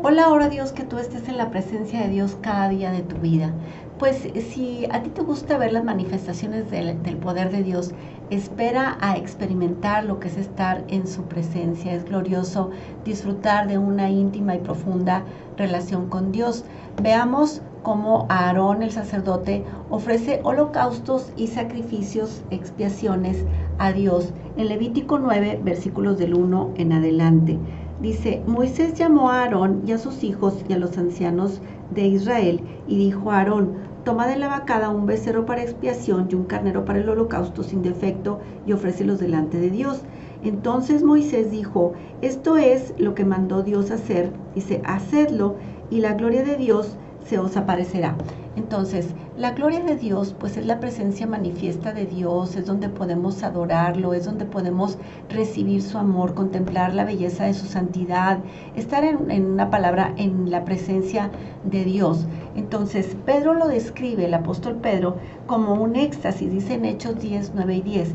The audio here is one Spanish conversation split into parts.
Hola, ahora Dios, que tú estés en la presencia de Dios cada día de tu vida. Pues si a ti te gusta ver las manifestaciones del poder de Dios, espera a experimentar lo que es estar en su presencia. Es glorioso disfrutar de una íntima y profunda relación con Dios. Veamos cómo Aarón, el sacerdote, ofrece holocaustos y sacrificios, expiaciones a Dios en Levítico 9, versículos del 1 en adelante. Dice: Moisés llamó a Aarón y a sus hijos y a los ancianos de Israel y dijo a Aarón: toma de la vacada un becerro para expiación y un carnero para el holocausto sin defecto y ofrécelos delante de Dios. Entonces Moisés dijo: esto es lo que mandó Dios hacer. Dice: hacedlo y la gloria de Dios se os aparecerá. Entonces, la gloria de Dios, pues es la presencia manifiesta de Dios, es donde podemos adorarlo, es donde podemos recibir su amor, contemplar la belleza de su santidad, estar en una palabra, en la presencia de Dios. Entonces, Pedro lo describe, el apóstol Pedro, como un éxtasis, dice en Hechos 10, 9 y 10.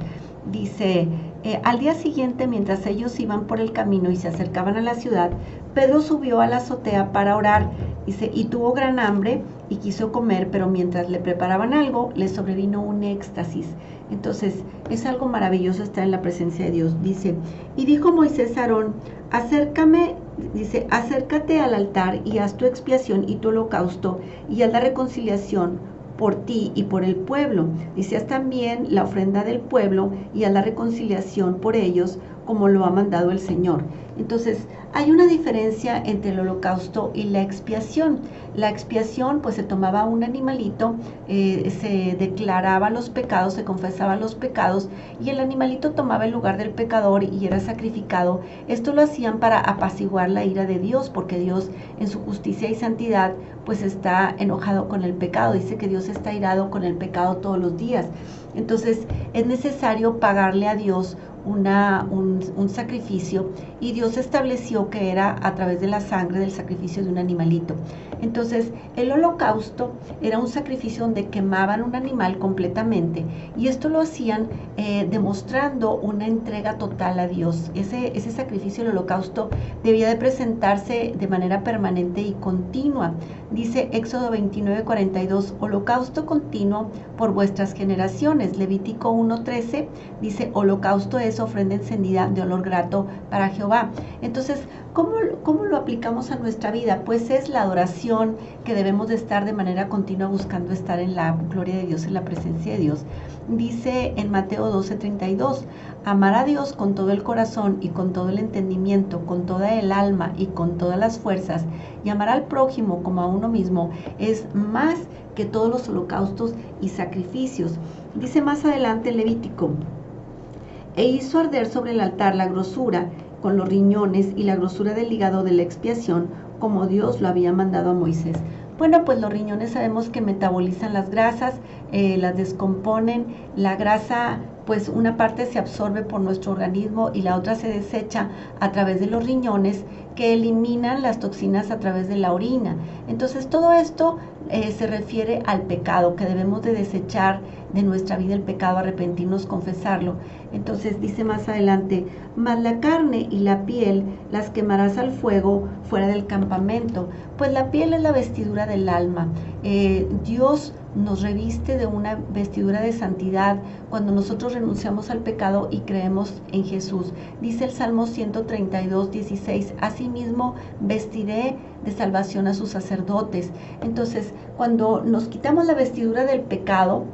Dice: al día siguiente, mientras ellos iban por el camino y se acercaban a la ciudad, Pedro subió a la azotea para orar. Dice: y tuvo gran hambre y quiso comer, pero mientras le preparaban algo, le sobrevino un éxtasis. Entonces, es algo maravilloso estar en la presencia de Dios. Dice: y dijo Moisés a Aarón: acércate al altar y haz tu expiación y tu holocausto y haz la reconciliación por ti y por el pueblo. Dice: haz también la ofrenda del pueblo y haz la reconciliación por ellos, como lo ha mandado el Señor. Entonces, hay una diferencia entre el holocausto y la expiación. La expiación, pues se tomaba un animalito, se declaraba los pecados, se confesaban los pecados, y el animalito tomaba el lugar del pecador y era sacrificado. Esto lo hacían para apaciguar la ira de Dios, porque Dios, en su justicia y santidad, pues está enojado con el pecado. Dice que Dios está irado con el pecado todos los días. Entonces, es necesario pagarle a Dios un sacrificio, y Dios estableció que era a través de la sangre del sacrificio de un animalito. Entonces, el holocausto era un sacrificio donde quemaban un animal completamente, y esto lo hacían demostrando una entrega total a Dios. Ese sacrificio, el holocausto, debía de presentarse de manera permanente y continua. Dice Éxodo 29:42: holocausto continuo por vuestras generaciones. Levítico 1:13 dice: holocausto es ofrenda encendida de olor grato para Jehová. Entonces, ¿cómo lo aplicamos a nuestra vida? Pues es la adoración, que debemos de estar de manera continua buscando estar en la gloria de Dios, en la presencia de Dios. Dice en Mateo 12:32: amar a Dios con todo el corazón y con todo el entendimiento, con toda el alma y con todas las fuerzas, y amar al prójimo como a uno mismo, es más que todos los holocaustos y sacrificios. Dice más adelante en Levítico: e hizo arder sobre el altar la grosura con los riñones y la grosura del hígado de la expiación, como Dios lo había mandado a Moisés. Bueno, pues los riñones sabemos que metabolizan las grasas, las descomponen. La grasa, pues una parte se absorbe por nuestro organismo y la otra se desecha a través de los riñones, que eliminan las toxinas a través de la orina. Entonces, todo esto se refiere al pecado, que debemos de desechar de nuestra vida el pecado, arrepentirnos, confesarlo. Entonces dice más adelante: mas la carne y la piel las quemarás al fuego fuera del campamento. Pues la piel es la vestidura del alma. Dios nos reviste de una vestidura de santidad cuando nosotros renunciamos al pecado y creemos en Jesús. Dice el Salmo 132:16: asimismo vestiré de salvación a sus sacerdotes. Entonces, cuando nos quitamos la vestidura del pecado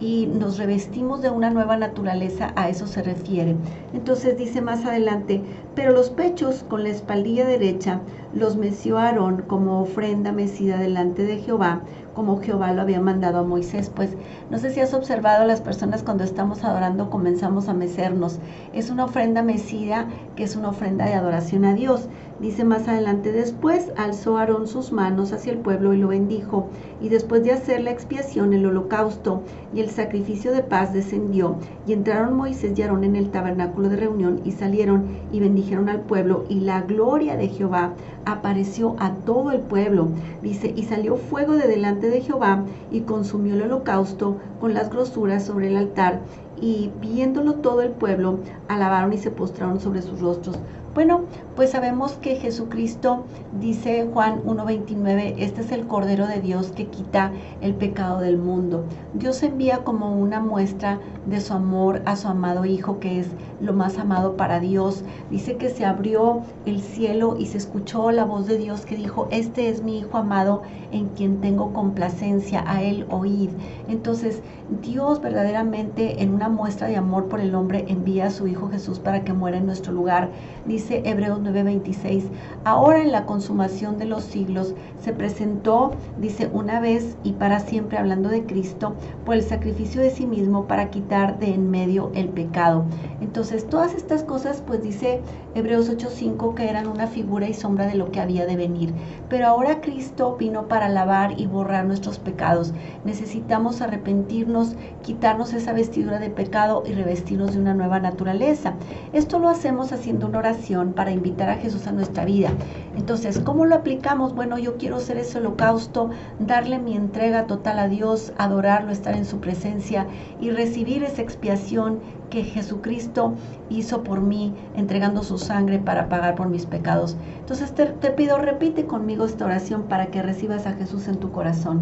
y nos revestimos de una nueva naturaleza, a eso se refiere. Entonces dice más adelante: pero los pechos con la espaldilla derecha los meció Aarón como ofrenda mecida delante de Jehová, como Jehová lo había mandado a Moisés. Pues no sé si has observado, las personas cuando estamos adorando comenzamos a mecernos. Es una ofrenda mecida, que es una ofrenda de adoración a Dios. Dice más adelante: después alzó Aarón sus manos hacia el pueblo y lo bendijo, y después de hacer la expiación, el holocausto y el sacrificio de paz, descendió, y entraron Moisés y Aarón en el tabernáculo de reunión, y salieron y bendijeron al pueblo, y la gloria de Jehová apareció a todo el pueblo. Dice: y salió fuego de delante de Jehová y consumió el holocausto con las grosuras sobre el altar, y viéndolo todo el pueblo alabaron y se postraron sobre sus rostros Bueno, pues sabemos que Jesucristo, dice Juan 1:29, este es el Cordero de Dios que quita el pecado del mundo. Dios envía como una muestra de su amor a su amado Hijo, que es lo más amado para Dios. Dice que se abrió el cielo y se escuchó la voz de Dios que dijo: este es mi Hijo amado en quien tengo complacencia, a él oíd. Entonces Dios verdaderamente, en una muestra de amor por el hombre, envía a su Hijo Jesús para que muera en nuestro lugar. Dice Hebreos 9:26, ahora en la consumación de los siglos se presentó, dice, una vez y para siempre, hablando de Cristo, por el sacrificio de sí mismo para quitar de en medio el pecado. Entonces todas estas cosas, pues dice Hebreos 8:5, que eran una figura y sombra de lo que había de venir. Pero ahora Cristo vino para lavar y borrar nuestros pecados. Necesitamos arrepentirnos, quitarnos esa vestidura de pecado y revestirnos de una nueva naturaleza. Esto lo hacemos haciendo una oración para invitar a Jesús a nuestra vida. Entonces, ¿cómo lo aplicamos? Bueno, yo quiero hacer ese holocausto, darle mi entrega total a Dios, adorarlo, estar en su presencia y recibir esa expiación que Jesucristo hizo por mí, entregando su sangre para pagar por mis pecados. Entonces te pido, repite conmigo esta oración para que recibas a Jesús en tu corazón.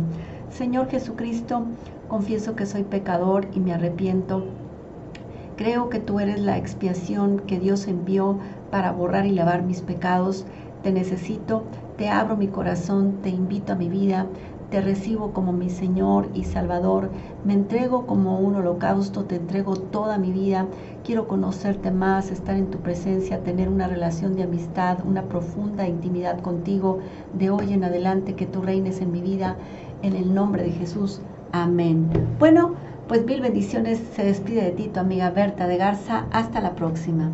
Señor Jesucristo, confieso que soy pecador y me arrepiento. Creo que tú eres la expiación que Dios envió para borrar y lavar mis pecados. Te necesito, te abro mi corazón, te invito a mi vida, te recibo como mi Señor y Salvador. Me entrego como un holocausto, te entrego toda mi vida. Quiero conocerte más, estar en tu presencia, tener una relación de amistad, una profunda intimidad contigo de hoy en adelante, que tú reines en mi vida. En el nombre de Jesús. Amén. Bueno, pues mil bendiciones. Se despide de ti tu amiga Berta de Garza. Hasta la próxima.